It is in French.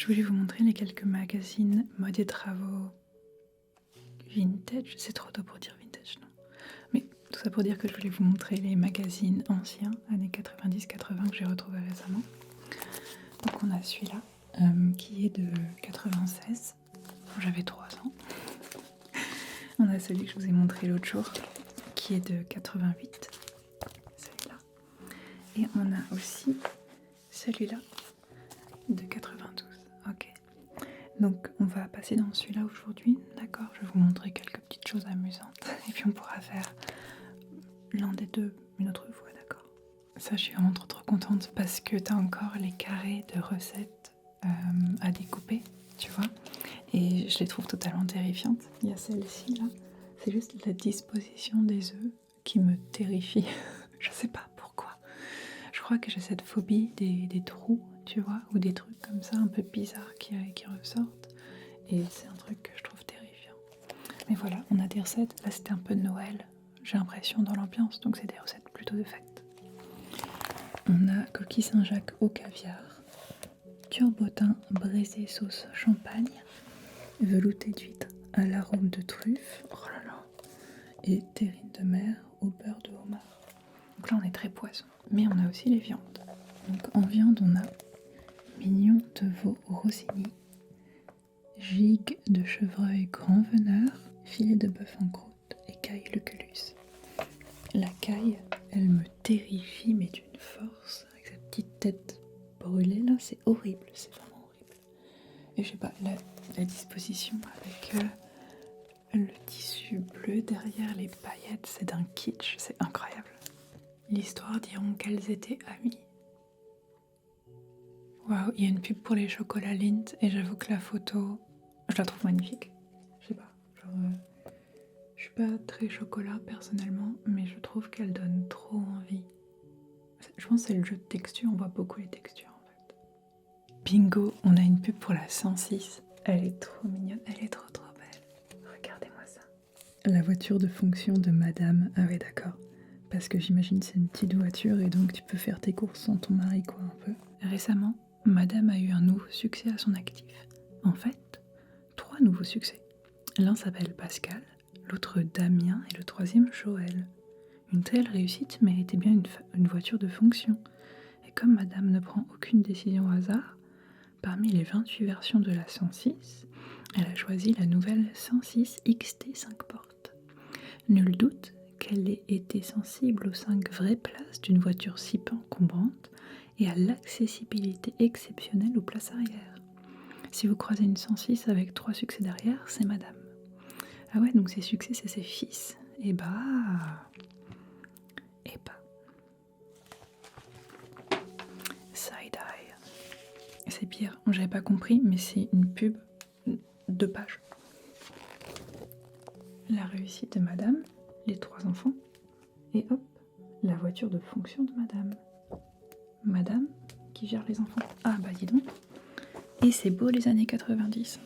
voulais vous montrer les quelques magazines mode et travaux vintage. C'est trop tôt pour dire vintage, non? Mais tout ça pour dire que je voulais vous montrer les magazines anciens, années 90-80, que j'ai retrouvés récemment. Donc on a celui-là, qui est de 96. J'avais 3 ans. On a celui que je vous ai montré l'autre jour, qui est de 88. Celui-là. Et on a aussi celui-là, de 92. Ok. Donc on va passer dans celui-là aujourd'hui, d'accord? Je vais vous montrer quelques petites choses amusantes et puis on pourra faire l'un des deux une autre fois, d'accord? Ça, je suis vraiment trop contente parce que t'as encore les carrés de recettes à découper, tu vois? Et je les trouve totalement terrifiantes. Il y a celle-ci là, c'est juste la disposition des œufs qui me terrifie. Je sais pas pourquoi. Je crois que j'ai cette phobie des trous, tu vois, ou des trucs comme ça un peu bizarres qui ressortent. Et c'est un truc que je trouve terrifiant. Mais voilà, on a des recettes. Là, c'était un peu de Noël, j'ai l'impression, dans l'ambiance. Donc, c'est des recettes plutôt de fête. On a coquille Saint-Jacques au caviar, turbotin braisé sauce champagne, velouté d'huître à l'arôme de truffe, oh là là, et terrine de mer au beurre de homard. Donc là, on est très poisson. Mais on a aussi les viandes. Donc en viande, on a mignon de veau rossini, gigue de chevreuil grand veneur, filet de bœuf en croûte et caille lucullus. La caille, elle me terrifie, mais d'une force, avec sa petite tête brûlée là, c'est horrible, c'est vraiment horrible. Et je sais pas, la disposition avec le tissu bleu derrière les paillettes, c'est d'un kitsch, c'est incroyable. L'histoire diront qu'elles étaient amies. Waouh, il y a une pub pour les chocolats Lindt et j'avoue que la photo, je la trouve magnifique. Je sais pas, genre, je suis pas très chocolat personnellement, mais je trouve qu'elle donne trop envie. Je pense que c'est le jeu de texture, on voit beaucoup les textures en fait. Bingo, on a une pub pour la 106. Elle est trop mignonne, elle est trop belle. Regardez-moi ça. La voiture de fonction de madame, ah ouais d'accord. Parce que j'imagine c'est une petite voiture et donc tu peux faire tes courses sans ton mari quoi un peu. Récemment, madame a eu un nouveau succès à son actif. En fait, 3 nouveaux succès. L'un s'appelle Pascal, l'autre Damien et le troisième Joël. Une telle réussite méritait bien une voiture de fonction. Et comme madame ne prend aucune décision au hasard, parmi les 28 versions de la 106, elle a choisi la nouvelle 106 XT 5 portes. Nul doute qu'elle ait été sensible aux 5 vraies places d'une voiture si peu encombrante et à l'accessibilité exceptionnelle aux places arrière. Si vous croisez une 106 avec 3 succès derrière, c'est madame. Ah ouais, donc ses succès, c'est ses fils. Et bah... Side-eye. C'est pire, j'avais pas compris, mais c'est une pub 2 pages. La réussite de madame, les 3 enfants, et hop, la voiture de fonction de madame. Madame qui gère les enfants. Ah bah dis donc. Et c'est beau les années 90.